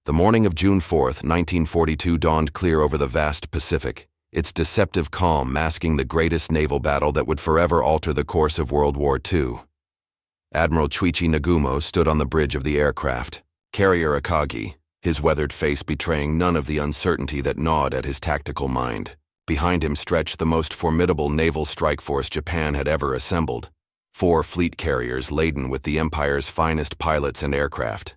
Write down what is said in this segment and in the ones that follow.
The morning of June 4th, 1942 dawned clear over the vast Pacific, its deceptive calm masking the greatest naval battle that would forever alter the course of World War II. Admiral Chuichi Nagumo stood on the bridge of the aircraft, carrier Akagi, his weathered face betraying none of the uncertainty that gnawed at his tactical mind. Behind him stretched the most formidable naval strike force Japan had ever assembled, 4 fleet carriers laden with the Empire's finest pilots and aircraft.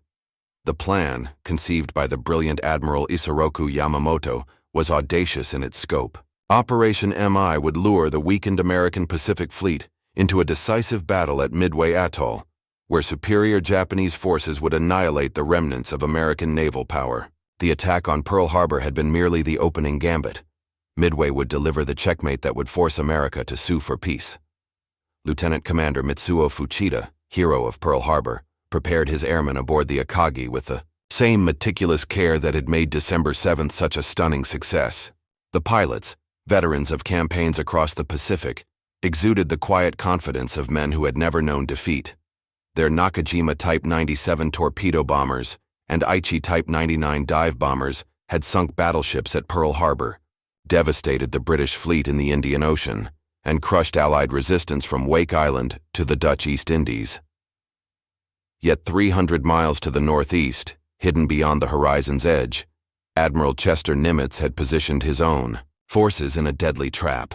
The plan, conceived by the brilliant Admiral Isoroku Yamamoto, was audacious in its scope. Operation MI would lure the weakened American Pacific Fleet into a decisive battle at Midway Atoll, where superior Japanese forces would annihilate the remnants of American naval power. The attack on Pearl Harbor had been merely the opening gambit. Midway would deliver the checkmate that would force America to sue for peace. Lieutenant Commander Mitsuo Fuchida, hero of Pearl Harbor, prepared his airmen aboard the Akagi with the same meticulous care that had made December 7th such a stunning success. The pilots, veterans of campaigns across the Pacific, exuded the quiet confidence of men who had never known defeat. Their Nakajima Type 97 torpedo bombers and Aichi Type 99 dive bombers had sunk battleships at Pearl Harbor, devastated the British fleet in the Indian Ocean, and crushed Allied resistance from Wake Island to the Dutch East Indies. Yet 300 miles to the northeast, hidden beyond the horizon's edge, Admiral Chester Nimitz had positioned his own forces in a deadly trap.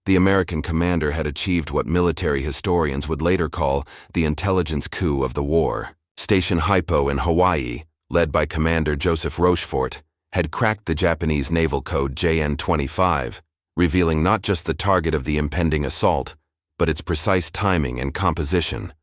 The American commander had achieved what military historians would later call the intelligence coup of the war. Station Hypo in Hawaii, led by Commander Joseph Rochefort, had cracked the Japanese naval code JN-25, revealing not just the target of the impending assault, but its precise timing and composition.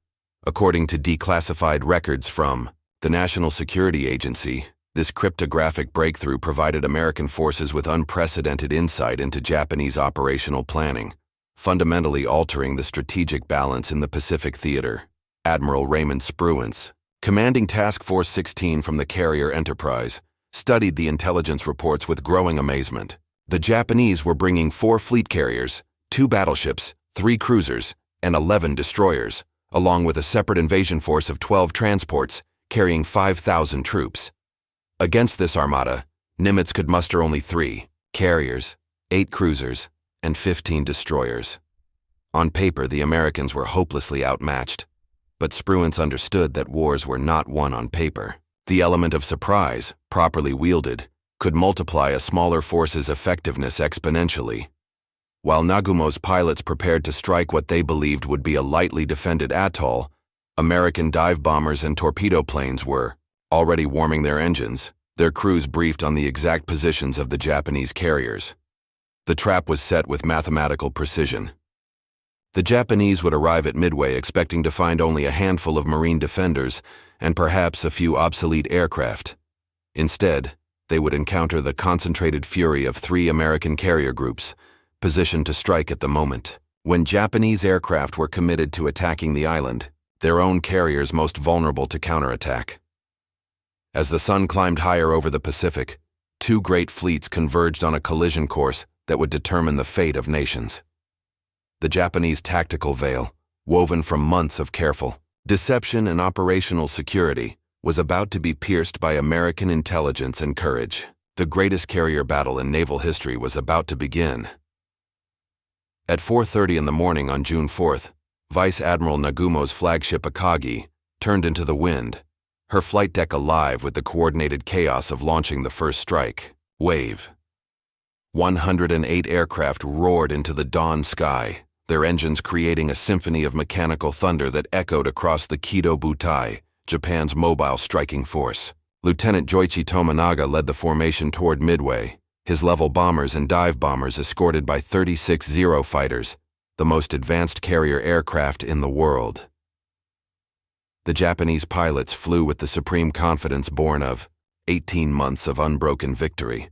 According to declassified records from the National Security Agency, this cryptographic breakthrough provided American forces with unprecedented insight into Japanese operational planning, fundamentally altering the strategic balance in the Pacific theater. Admiral Raymond Spruance, commanding Task Force 16 from the carrier Enterprise, studied the intelligence reports with growing amazement. The Japanese were bringing 4 fleet carriers, 2 battleships, 3 cruisers, and 11 destroyers, along with a separate invasion force of 12 transports, carrying 5,000 troops. Against this armada, Nimitz could muster only 3 carriers, 8 cruisers, and 15 destroyers. On paper, the Americans were hopelessly outmatched, but Spruance understood that wars were not won on paper. The element of surprise, properly wielded, could multiply a smaller force's effectiveness exponentially. While Nagumo's pilots prepared to strike what they believed would be a lightly defended atoll, American dive bombers and torpedo planes were already warming their engines, their crews briefed on the exact positions of the Japanese carriers. The trap was set with mathematical precision. The Japanese would arrive at Midway expecting to find only a handful of Marine defenders and perhaps a few obsolete aircraft. Instead, they would encounter the concentrated fury of 3 American carrier groups, positioned to strike at the moment. When Japanese aircraft were committed to attacking the island, their own carriers most vulnerable to counterattack. As the sun climbed higher over the Pacific, 2 great fleets converged on a collision course that would determine the fate of nations. The Japanese tactical veil, woven from months of careful deception and operational security, was about to be pierced by American intelligence and courage. The greatest carrier battle in naval history was about to begin. At 4:30 in the morning on June 4th, Vice Admiral Nagumo's flagship Akagi turned into the wind, her flight deck alive with the coordinated chaos of launching the first strike wave. 108 aircraft roared into the dawn sky, their engines creating a symphony of mechanical thunder that echoed across the Kido Butai, Japan's mobile striking force. Lieutenant Joichi Tominaga led the formation toward Midway, his level bombers and dive bombers escorted by 36 Zero fighters, the most advanced carrier aircraft in the world. The Japanese pilots flew with the supreme confidence born of 18 months of unbroken victory.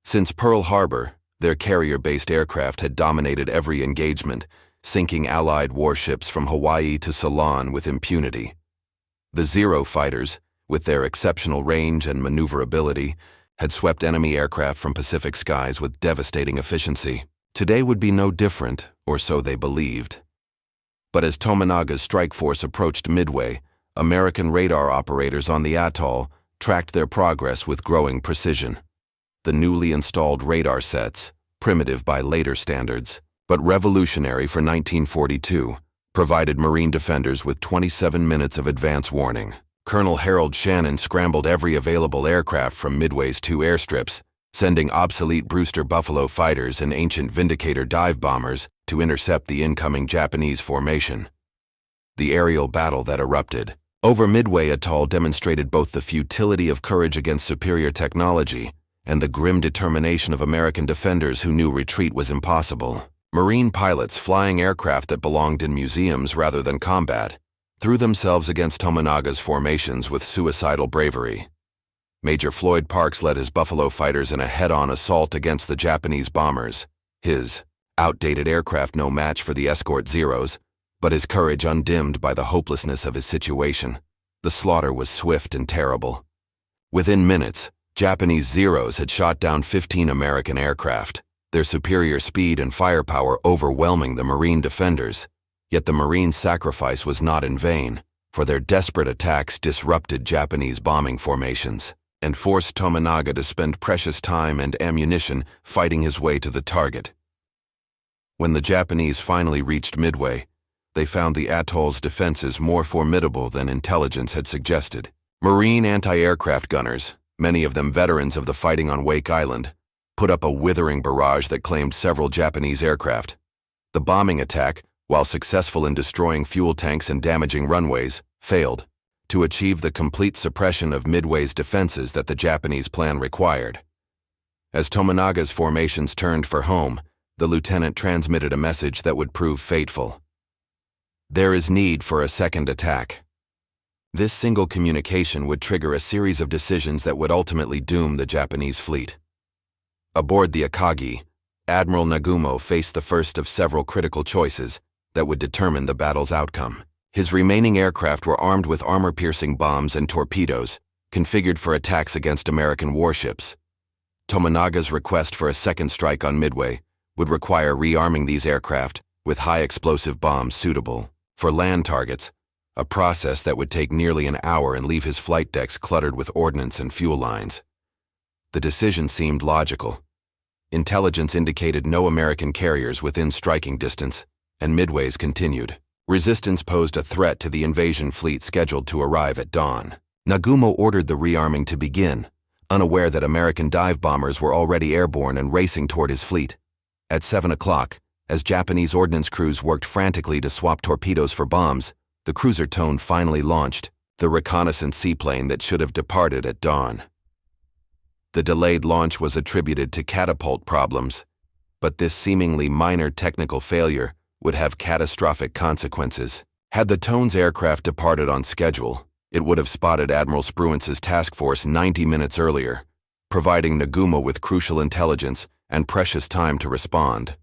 Since Pearl Harbor, their carrier-based aircraft had dominated every engagement, sinking Allied warships from Hawaii to Ceylon with impunity. The Zero fighters, with their exceptional range and maneuverability, had swept enemy aircraft from Pacific skies with devastating efficiency. Today would be no different, or so they believed. But as Tominaga's strike force approached Midway, American radar operators on the atoll tracked their progress with growing precision. The newly installed radar sets, primitive by later standards, but revolutionary for 1942, provided Marine defenders with 27 minutes of advance warning. Colonel Harold Shannon scrambled every available aircraft from Midway's 2 airstrips, sending obsolete Brewster Buffalo fighters and ancient Vindicator dive bombers to intercept the incoming Japanese formation. The aerial battle that erupted over Midway Atoll demonstrated both the futility of courage against superior technology and the grim determination of American defenders who knew retreat was impossible. Marine pilots flying aircraft that belonged in museums rather than combat threw themselves against Tominaga's formations with suicidal bravery. Major Floyd Parks led his Buffalo fighters in a head-on assault against the Japanese bombers. His outdated aircraft no match for the escort Zeros, but his courage undimmed by the hopelessness of his situation. The slaughter was swift and terrible. Within minutes, Japanese Zeros had shot down 15 American aircraft, their superior speed and firepower overwhelming the Marine defenders. Yet the Marine sacrifice was not in vain, for their desperate attacks disrupted Japanese bombing formations and forced Tominaga to spend precious time and ammunition fighting his way to the target. When the Japanese finally reached Midway, they found the atoll's defenses more formidable than intelligence had suggested. Marine anti-aircraft gunners, many of them veterans of the fighting on Wake Island, put up a withering barrage that claimed several Japanese aircraft. The bombing attack, while successful in destroying fuel tanks and damaging runways, failed to achieve the complete suppression of Midway's defenses that the Japanese plan required. As Tominaga's formations turned for home, the lieutenant transmitted a message that would prove fateful. There is need for a second attack. This single communication would trigger a series of decisions that would ultimately doom the Japanese fleet. Aboard the Akagi, Admiral Nagumo faced the first of several critical choices that would determine the battle's outcome. His remaining aircraft were armed with armor-piercing bombs and torpedoes, configured for attacks against American warships. Tominaga's request for a second strike on Midway would require rearming these aircraft with high-explosive bombs suitable for land targets, a process that would take nearly an hour and leave his flight decks cluttered with ordnance and fuel lines. The decision seemed logical. Intelligence indicated no American carriers within striking distance, and Midway's continued. Resistance posed a threat to the invasion fleet scheduled to arrive at dawn. Nagumo ordered the rearming to begin, unaware that American dive bombers were already airborne and racing toward his fleet. At 7 o'clock, as Japanese ordnance crews worked frantically to swap torpedoes for bombs, the cruiser Tone finally launched, the reconnaissance seaplane that should have departed at dawn. The delayed launch was attributed to catapult problems, but this seemingly minor technical failure would have catastrophic consequences. Had the Tone's aircraft departed on schedule, it would have spotted Admiral Spruance's task force 90 minutes earlier, providing Nagumo with crucial intelligence and precious time to respond.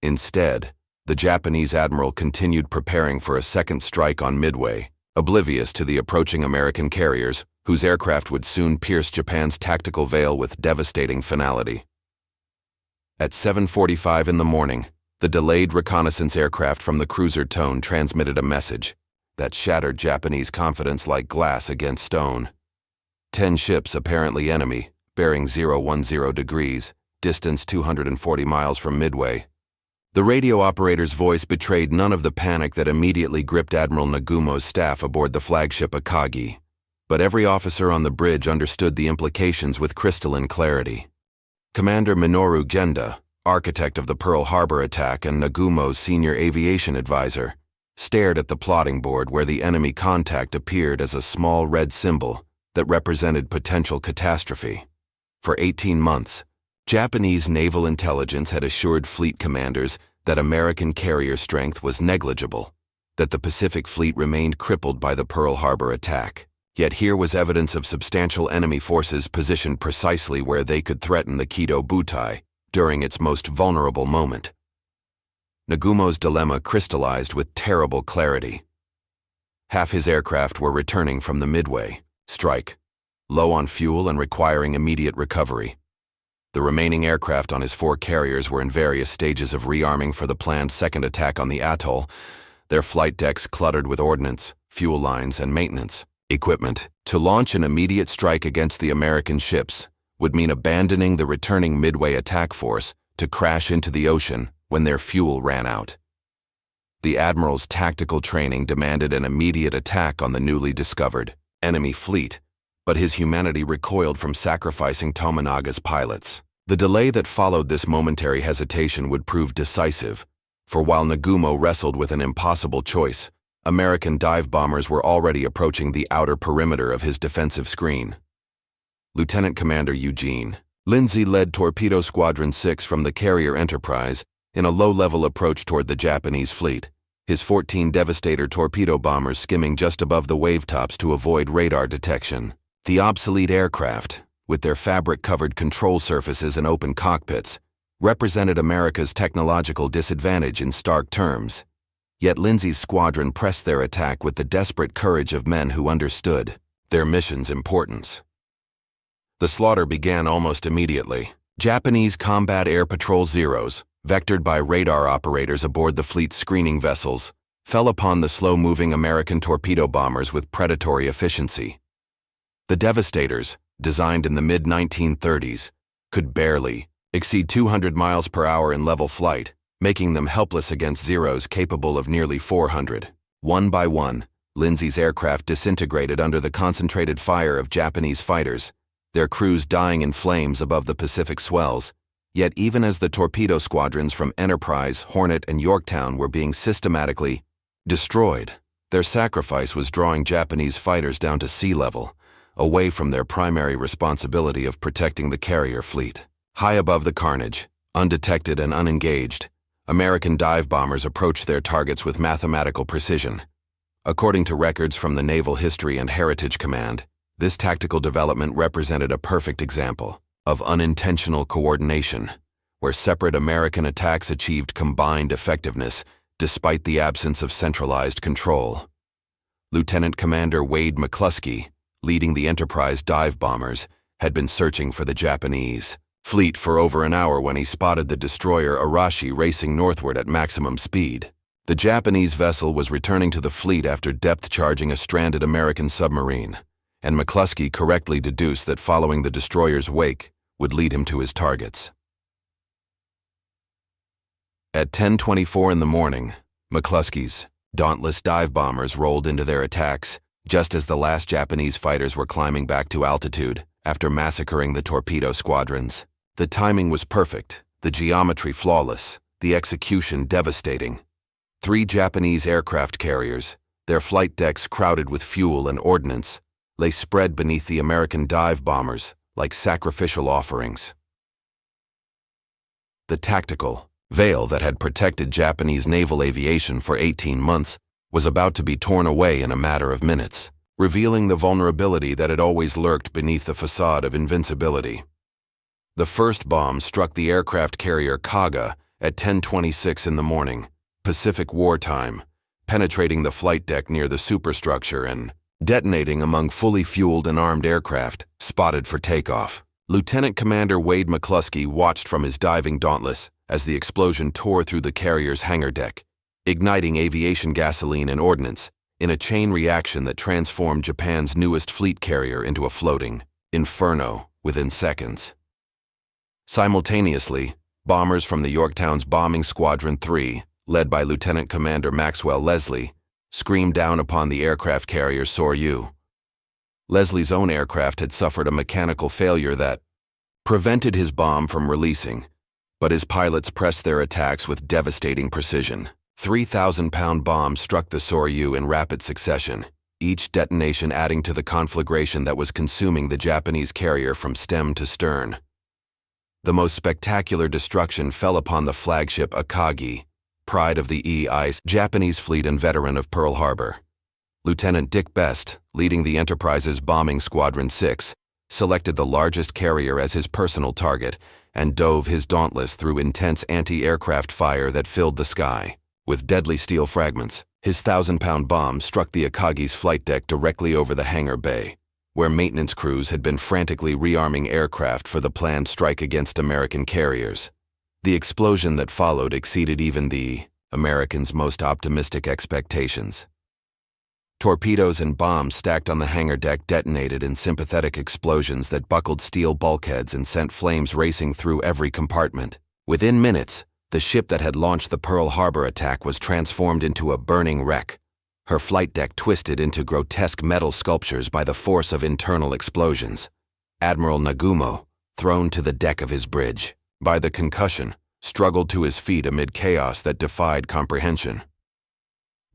Instead, the Japanese admiral continued preparing for a second strike on Midway, oblivious to the approaching American carriers, whose aircraft would soon pierce Japan's tactical veil with devastating finality. At 7:45 in the morning, the delayed reconnaissance aircraft from the cruiser Tone transmitted a message that shattered Japanese confidence like glass against stone. 10 ships, apparently enemy, bearing 010 degrees, distance 240 miles from Midway. The radio operator's voice betrayed none of the panic that immediately gripped Admiral Nagumo's staff aboard the flagship Akagi, but every officer on the bridge understood the implications with crystalline clarity. Commander Minoru Genda, architect of the Pearl Harbor attack and Nagumo's senior aviation advisor, stared at the plotting board where the enemy contact appeared as a small red symbol that represented potential catastrophe. For 18 months, Japanese naval intelligence had assured fleet commanders that American carrier strength was negligible, that the Pacific Fleet remained crippled by the Pearl Harbor attack. Yet here was evidence of substantial enemy forces positioned precisely where they could threaten the Kido Butai during its most vulnerable moment. Nagumo's dilemma crystallized with terrible clarity. Half his aircraft were returning from the Midway strike, low on fuel and requiring immediate recovery. The remaining aircraft on his 4 carriers were in various stages of rearming for the planned second attack on the atoll. their flight decks cluttered with ordnance, fuel lines, and maintenance equipment. To launch an immediate strike against the American ships would mean abandoning the returning Midway attack force to crash into the ocean when their fuel ran out. The admiral's tactical training demanded an immediate attack on the newly discovered enemy fleet, but his humanity recoiled from sacrificing Tominaga's pilots. The delay that followed this momentary hesitation would prove decisive, for while Nagumo wrestled with an impossible choice, American dive bombers were already approaching the outer perimeter of his defensive screen. Lieutenant Commander Eugene Lindsay led Torpedo Squadron 6 from the carrier Enterprise in a low-level approach toward the Japanese fleet, his 14 Devastator torpedo bombers skimming just above the wavetops to avoid radar detection. The obsolete aircraft, with their fabric-covered control surfaces and open cockpits, represented America's technological disadvantage in stark terms. Yet Lindsay's squadron pressed their attack with the desperate courage of men who understood their mission's importance. The slaughter began almost immediately. Japanese Combat Air Patrol Zeros, vectored by radar operators aboard the fleet's screening vessels, fell upon the slow-moving American torpedo bombers with predatory efficiency. The Devastators, designed in the mid-1930s, could barely exceed 200 miles per hour in level flight, making them helpless against Zeros capable of nearly 400. One by one, Lindsay's aircraft disintegrated under the concentrated fire of Japanese fighters, their crews dying in flames above the Pacific swells. Yet even as the torpedo squadrons from Enterprise, Hornet, and Yorktown were being systematically destroyed, their sacrifice was drawing Japanese fighters down to sea level, away from their primary responsibility of protecting the carrier fleet. High above the carnage, undetected and unengaged, American dive bombers approached their targets with mathematical precision. According to records from the Naval History and Heritage Command, this tactical development represented a perfect example of unintentional coordination, where separate American attacks achieved combined effectiveness despite the absence of centralized control. Lieutenant Commander Wade McCluskey, leading the Enterprise dive bombers, had been searching for the Japanese fleet for over an hour when he spotted the destroyer Arashi racing northward at maximum speed. The Japanese vessel was returning to the fleet after depth-charging a stranded American submarine, and McCluskey correctly deduced that following the destroyer's wake would lead him to his targets. At 10:24 in the morning, McCluskey's dauntless dive bombers rolled into their attacks just as the last Japanese fighters were climbing back to altitude after massacring the torpedo squadrons. The timing was perfect, the geometry flawless, the execution devastating. 3 Japanese aircraft carriers, their flight decks crowded with fuel and ordnance, lay spread beneath the American dive bombers like sacrificial offerings. The tactical veil that had protected Japanese naval aviation for 18 months was about to be torn away in a matter of minutes, revealing the vulnerability that had always lurked beneath the facade of invincibility. The first bomb struck the aircraft carrier Kaga at 10:26 in the morning, Pacific War time, penetrating the flight deck near the superstructure and detonating among fully fueled and armed aircraft spotted for takeoff. Lieutenant Commander Wade McCluskey watched from his diving dauntless as the explosion tore through the carrier's hangar deck, igniting aviation gasoline and ordnance in a chain reaction that transformed Japan's newest fleet carrier into a floating inferno within seconds. Simultaneously, bombers from the Yorktown's Bombing Squadron 3, led by Lieutenant Commander Maxwell Leslie, screamed down upon the aircraft carrier Soryu. Leslie's own aircraft had suffered a mechanical failure that prevented his bomb from releasing, but his pilots pressed their attacks with devastating precision. 3,000-pound bombs struck the Soryu in rapid succession, each detonation adding to the conflagration that was consuming the Japanese carrier from stem to stern. The most spectacular destruction fell upon the flagship Akagi, pride of the E-Ice Japanese fleet and veteran of Pearl Harbor. Lieutenant Dick Best, leading the Enterprise's Bombing Squadron 6, selected the largest carrier as his personal target and dove his dauntless through intense anti-aircraft fire that filled the sky. With deadly steel fragments, his 1,000-pound bomb struck the Akagi's flight deck directly over the hangar bay, where maintenance crews had been frantically rearming aircraft for the planned strike against American carriers. The explosion that followed exceeded even the Americans' most optimistic expectations. Torpedoes and bombs stacked on the hangar deck detonated in sympathetic explosions that buckled steel bulkheads and sent flames racing through every compartment. Within minutes, the ship that had launched the Pearl Harbor attack was transformed into a burning wreck, her flight deck twisted into grotesque metal sculptures by the force of internal explosions. Admiral Nagumo, thrown to the deck of his bridge by the concussion, struggled to his feet amid chaos that defied comprehension.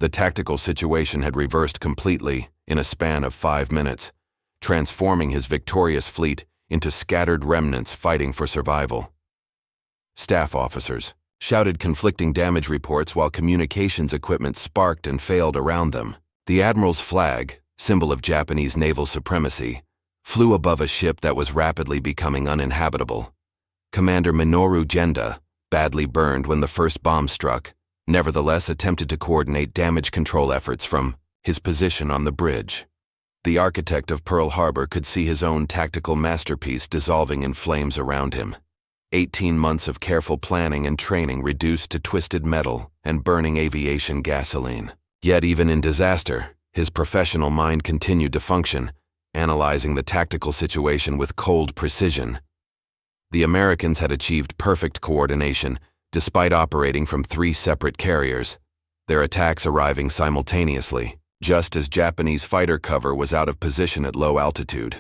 The tactical situation had reversed completely in a span of 5 minutes, transforming his victorious fleet into scattered remnants fighting for survival. Staff officers shouted conflicting damage reports while communications equipment sparked and failed around them. The admiral's flag, symbol of Japanese naval supremacy, flew above a ship that was rapidly becoming uninhabitable. Commander Minoru Genda, badly burned when the first bomb struck, nevertheless attempted to coordinate damage control efforts from his position on the bridge. The architect of Pearl Harbor could see his own tactical masterpiece dissolving in flames around him. 18 months of careful planning and training reduced to twisted metal and burning aviation gasoline. Yet even in disaster, his professional mind continued to function, analyzing the tactical situation with cold precision. The Americans had achieved perfect coordination, despite operating from 3 separate carriers, their attacks arriving simultaneously, just as Japanese fighter cover was out of position at low altitude.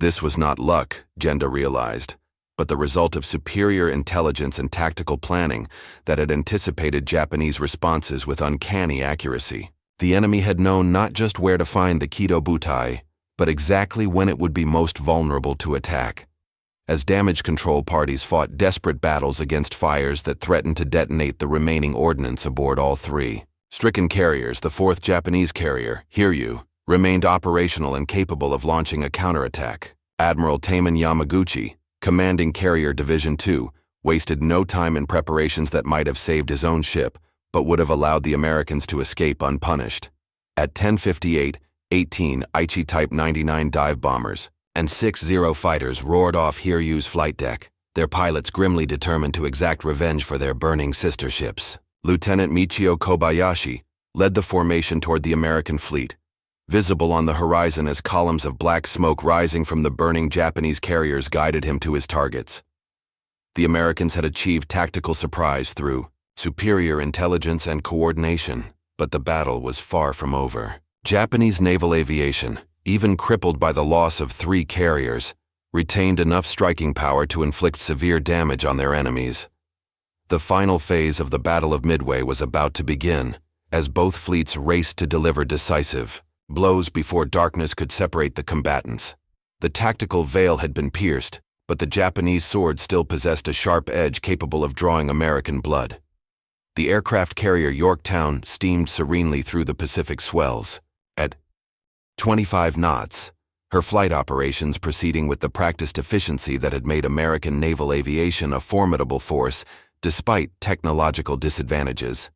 This was not luck, Genda realized, but the result of superior intelligence and tactical planning that had anticipated Japanese responses with uncanny accuracy. The enemy had known not just where to find the Kido Butai, but exactly when it would be most vulnerable to attack. As damage control parties fought desperate battles against fires that threatened to detonate the remaining ordnance aboard all 3. Stricken carriers, the 4th Japanese carrier, Hiryu, remained operational and capable of launching a counterattack. Admiral Taman Yamaguchi, commanding Carrier Division 2, wasted no time in preparations that might have saved his own ship, but would have allowed the Americans to escape unpunished. At 10:58, 18 Aichi Type 99 dive bombers and 6 fighters roared off Hiryu's flight deck, their pilots grimly determined to exact revenge for their burning sister ships. Lieutenant Michio Kobayashi led the formation toward the American fleet, visible on the horizon as columns of black smoke rising from the burning Japanese carriers guided him to his targets. The Americans had achieved tactical surprise through superior intelligence and coordination, but the battle was far from over. Japanese naval aviation, even crippled by the loss of 3 carriers, retained enough striking power to inflict severe damage on their enemies. The final phase of the Battle of Midway was about to begin, as both fleets raced to deliver decisive blows before darkness could separate the combatants. The tactical veil had been pierced, but the Japanese sword still possessed a sharp edge capable of drawing American blood. The aircraft carrier Yorktown steamed serenely through the Pacific swells. At 25 knots, her flight operations proceeding with the practiced efficiency that had made American naval aviation a formidable force despite technological disadvantages.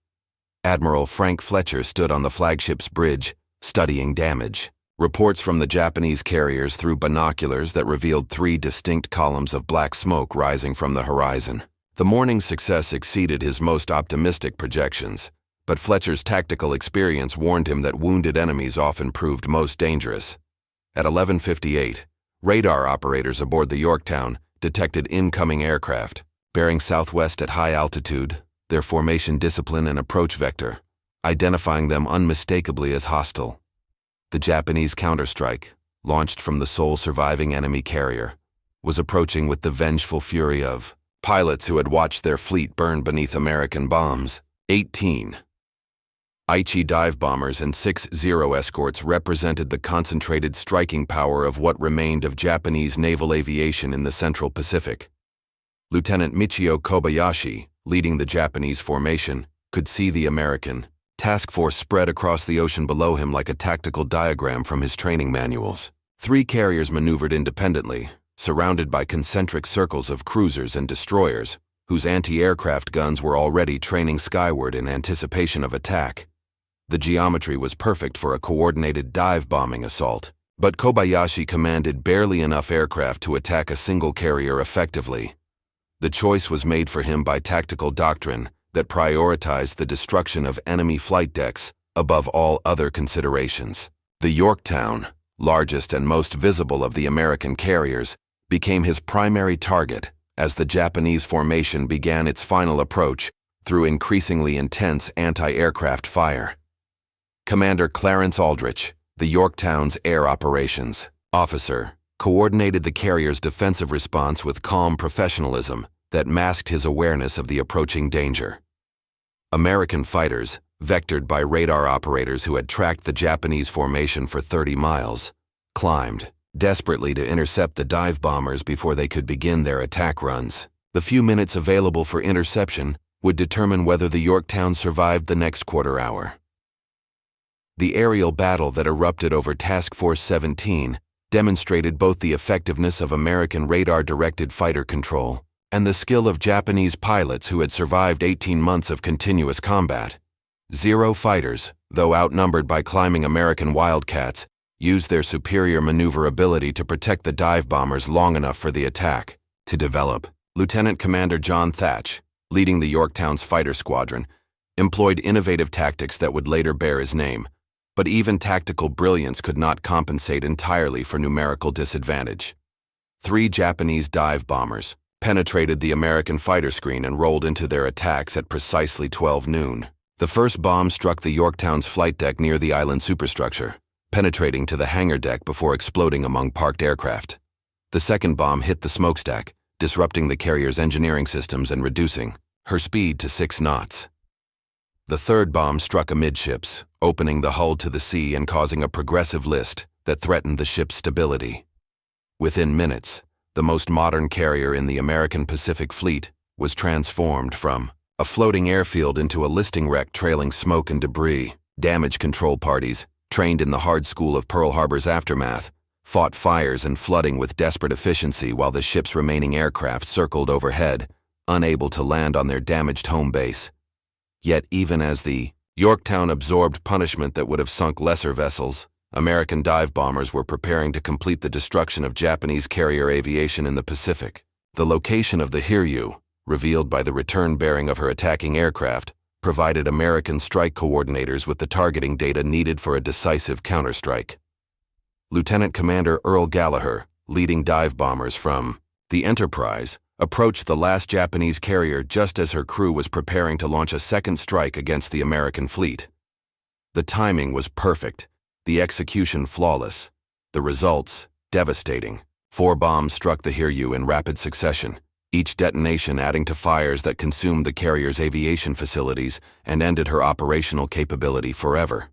Admiral Frank Fletcher stood on the flagship's bridge, studying damage. Reports from the Japanese carriers through binoculars that revealed 3 distinct columns of black smoke rising from the horizon. The morning's success exceeded his most optimistic projections, but Fletcher's tactical experience warned him that wounded enemies often proved most dangerous. At 11:58, radar operators aboard the Yorktown detected incoming aircraft, bearing southwest at high altitude, their formation discipline and approach vector, identifying them unmistakably as hostile. The Japanese counterstrike, launched from the sole surviving enemy carrier, was approaching with the vengeful fury of pilots who had watched their fleet burn beneath American bombs. 18 Aichi dive bombers and 6 escorts represented the concentrated striking power of what remained of Japanese naval aviation in the Central Pacific. Lieutenant Michio Kobayashi, leading the Japanese formation, could see the American task force spread across the ocean below him like a tactical diagram from his training manuals. 3 carriers maneuvered independently, surrounded by concentric circles of cruisers and destroyers, whose anti-aircraft guns were already training skyward in anticipation of attack. The geometry was perfect for a coordinated dive-bombing assault, but Kobayashi commanded barely enough aircraft to attack a single carrier effectively. The choice was made for him by tactical doctrine, that prioritized the destruction of enemy flight decks above all other considerations. The Yorktown, largest and most visible of the American carriers, became his primary target as the Japanese formation began its final approach through increasingly intense anti-aircraft fire. Commander Clarence Aldrich, the Yorktown's air operations officer, coordinated the carrier's defensive response with calm professionalism that masked his awareness of the approaching danger. American fighters, vectored by radar operators who had tracked the Japanese formation for 30 miles, climbed desperately to intercept the dive bombers before they could begin their attack runs. The few minutes available for interception would determine whether the Yorktown survived the next quarter hour. The aerial battle that erupted over Task Force 17 demonstrated both the effectiveness of American radar-directed fighter control and the skill of Japanese pilots who had survived 18 months of continuous combat. 0 fighters, though outnumbered by climbing American Wildcats, used their superior maneuverability to protect the dive bombers long enough for the attack to develop. Lieutenant Commander John Thatch, leading the Yorktown's fighter squadron, employed innovative tactics that would later bear his name, but even tactical brilliance could not compensate entirely for numerical disadvantage. 3 Japanese dive bombers penetrated the American fighter screen and rolled into their attacks at precisely 12 noon. The first bomb struck the Yorktown's flight deck near the island superstructure, penetrating to the hangar deck before exploding among parked aircraft. The second bomb hit the smokestack, disrupting the carrier's engineering systems and reducing her speed to 6 knots. The third bomb struck amidships, opening the hull to the sea and causing a progressive list that threatened the ship's stability. Within minutes, the most modern carrier in the American Pacific Fleet was transformed from a floating airfield into a listing wreck trailing smoke and debris. Damage control parties, trained in the hard school of Pearl Harbor's aftermath, fought fires and flooding with desperate efficiency while the ship's remaining aircraft circled overhead, unable to land on their damaged home base. Yet even as the Yorktown absorbed punishment that would have sunk lesser vessels, American dive bombers were preparing to complete the destruction of Japanese carrier aviation in the Pacific. The location of the Hiryu, revealed by the return bearing of her attacking aircraft, provided American strike coordinators with the targeting data needed for a decisive counterstrike. Lieutenant Commander Earl Gallagher, leading dive bombers from the Enterprise, approached the last Japanese carrier just as her crew was preparing to launch a second strike against the American fleet. The timing was perfect, the execution flawless, the results devastating. 4 bombs struck the Hiryu in rapid succession, each detonation adding to fires that consumed the carrier's aviation facilities and ended her operational capability forever.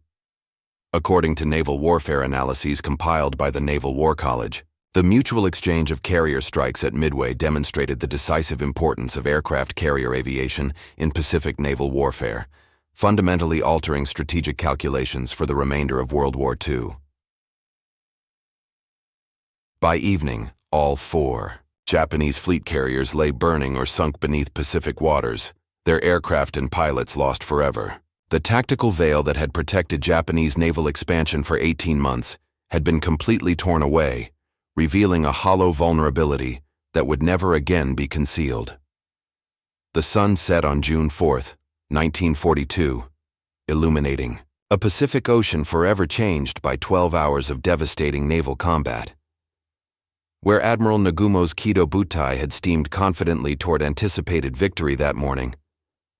According to naval warfare analyses compiled by the Naval War College, the mutual exchange of carrier strikes at Midway demonstrated the decisive importance of aircraft carrier aviation in Pacific naval warfare, fundamentally altering strategic calculations for the remainder of World War II. By evening, all 4 Japanese fleet carriers lay burning or sunk beneath Pacific waters, their aircraft and pilots lost forever. The tactical veil that had protected Japanese naval expansion for 18 months had been completely torn away, revealing a hollow vulnerability that would never again be concealed. The sun set on June 4, 1942, illuminating a Pacific Ocean forever changed by 12 hours of devastating naval combat. Where Admiral Nagumo's Kido Butai had steamed confidently toward anticipated victory that morning,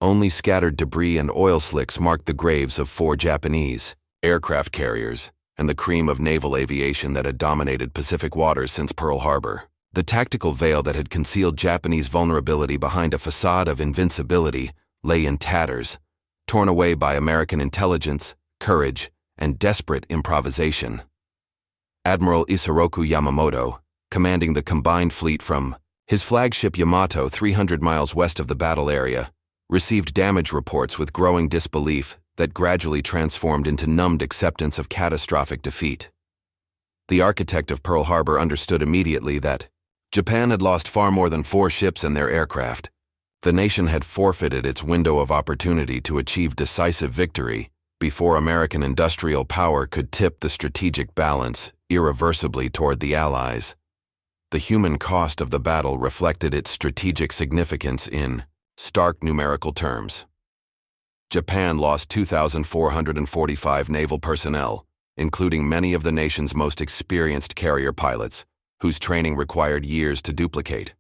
only scattered debris and oil slicks marked the graves of 4 Japanese aircraft carriers and the cream of naval aviation that had dominated Pacific waters since Pearl Harbor. The tactical veil that had concealed Japanese vulnerability behind a facade of invincibility lay in tatters, torn away by American intelligence, courage, and desperate improvisation. Admiral Isoroku Yamamoto, commanding the combined fleet from his flagship Yamato 300 miles west of the battle area, received damage reports with growing disbelief that gradually transformed into numbed acceptance of catastrophic defeat. The architect of Pearl Harbor understood immediately that Japan had lost far more than 4 ships and their aircraft. The nation had forfeited its window of opportunity to achieve decisive victory before American industrial power could tip the strategic balance irreversibly toward the Allies. The human cost of the battle reflected its strategic significance in stark numerical terms. Japan lost 2,445 naval personnel, including many of the nation's most experienced carrier pilots, whose training required years to duplicate.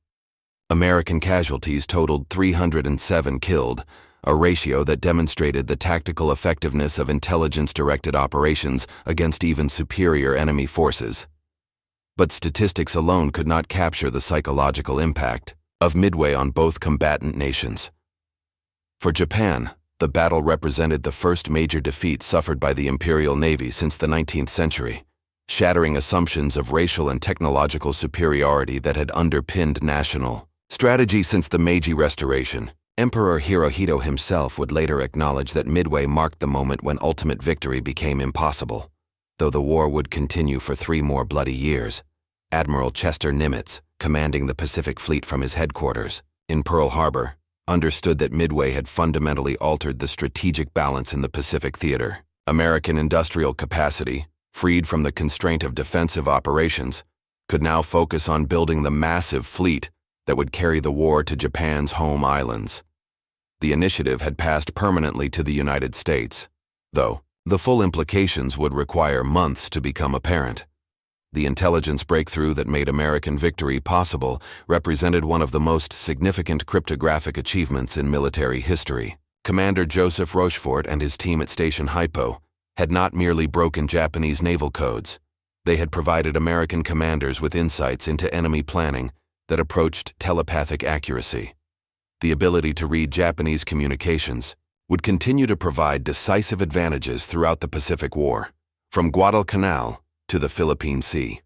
American casualties totaled 307 killed, a ratio that demonstrated the tactical effectiveness of intelligence-directed operations against even superior enemy forces. But statistics alone could not capture the psychological impact of Midway on both combatant nations. For Japan, the battle represented the first major defeat suffered by the Imperial Navy since the 19th century, shattering assumptions of racial and technological superiority that had underpinned national strategy since the Meiji Restoration. Emperor Hirohito himself would later acknowledge that Midway marked the moment when ultimate victory became impossible. Though the war would continue for 3 more bloody years, Admiral Chester Nimitz, commanding the Pacific Fleet from his headquarters in Pearl Harbor, understood that Midway had fundamentally altered the strategic balance in the Pacific theater. American industrial capacity, freed from the constraint of defensive operations, could now focus on building the massive fleet that would carry the war to Japan's home islands. The initiative had passed permanently to the United States, though the full implications would require months to become apparent. The intelligence breakthrough that made American victory possible represented one of the most significant cryptographic achievements in military history. Commander Joseph Rochefort and his team at Station Hypo had not merely broken Japanese naval codes. They had provided American commanders with insights into enemy planning that approached telepathic accuracy. The ability to read Japanese communications would continue to provide decisive advantages throughout the Pacific War, from Guadalcanal to the Philippine Sea.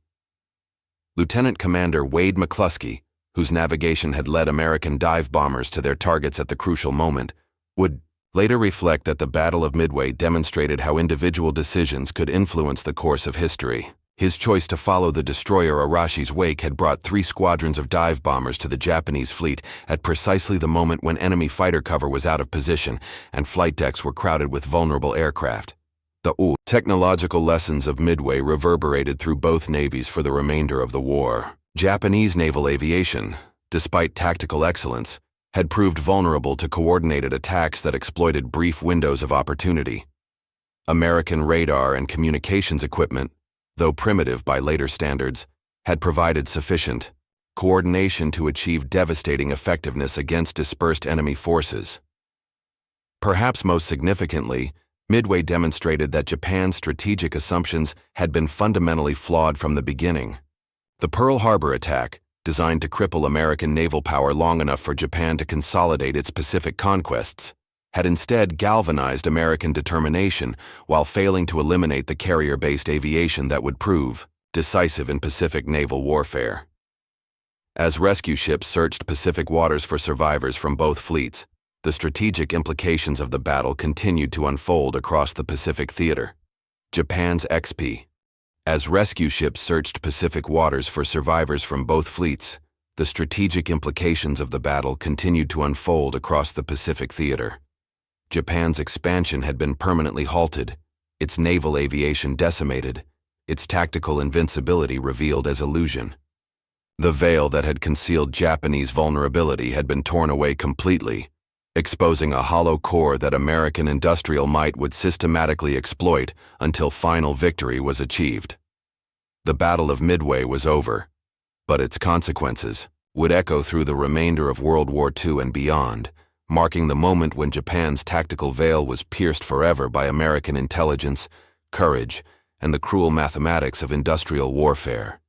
Lieutenant Commander Wade McCluskey, whose navigation had led American dive bombers to their targets at the crucial moment, would later reflect that the Battle of Midway demonstrated how individual decisions could influence the course of history. His choice to follow the destroyer Arashi's wake had brought 3 squadrons of dive bombers to the Japanese fleet at precisely the moment when enemy fighter cover was out of position and flight decks were crowded with vulnerable aircraft. The technological lessons of Midway reverberated through both navies for the remainder of the war. Japanese naval aviation, despite tactical excellence, had proved vulnerable to coordinated attacks that exploited brief windows of opportunity. American radar and communications equipment, though primitive by later standards, had provided sufficient coordination to achieve devastating effectiveness against dispersed enemy forces. Perhaps most significantly, Midway demonstrated that Japan's strategic assumptions had been fundamentally flawed from the beginning. The Pearl Harbor attack, designed to cripple American naval power long enough for Japan to consolidate its Pacific conquests, had instead galvanized American determination while failing to eliminate the carrier-based aviation that would prove decisive in Pacific naval warfare. As rescue ships searched Pacific waters for survivors from both fleets, the strategic implications of the battle continued to unfold across the Pacific theater. Japan's XP. As rescue ships searched Pacific waters for survivors from both fleets, the strategic implications of the battle continued to unfold across the Pacific theater. Japan's expansion had been permanently halted, its naval aviation decimated, its tactical invincibility revealed as illusion. The veil that had concealed Japanese vulnerability had been torn away completely, exposing a hollow core that American industrial might would systematically exploit until final victory was achieved. The Battle of Midway was over, but its consequences would echo through the remainder of World War II and beyond, marking the moment when Japan's tactical veil was pierced forever by American intelligence, courage, and the cruel mathematics of industrial warfare.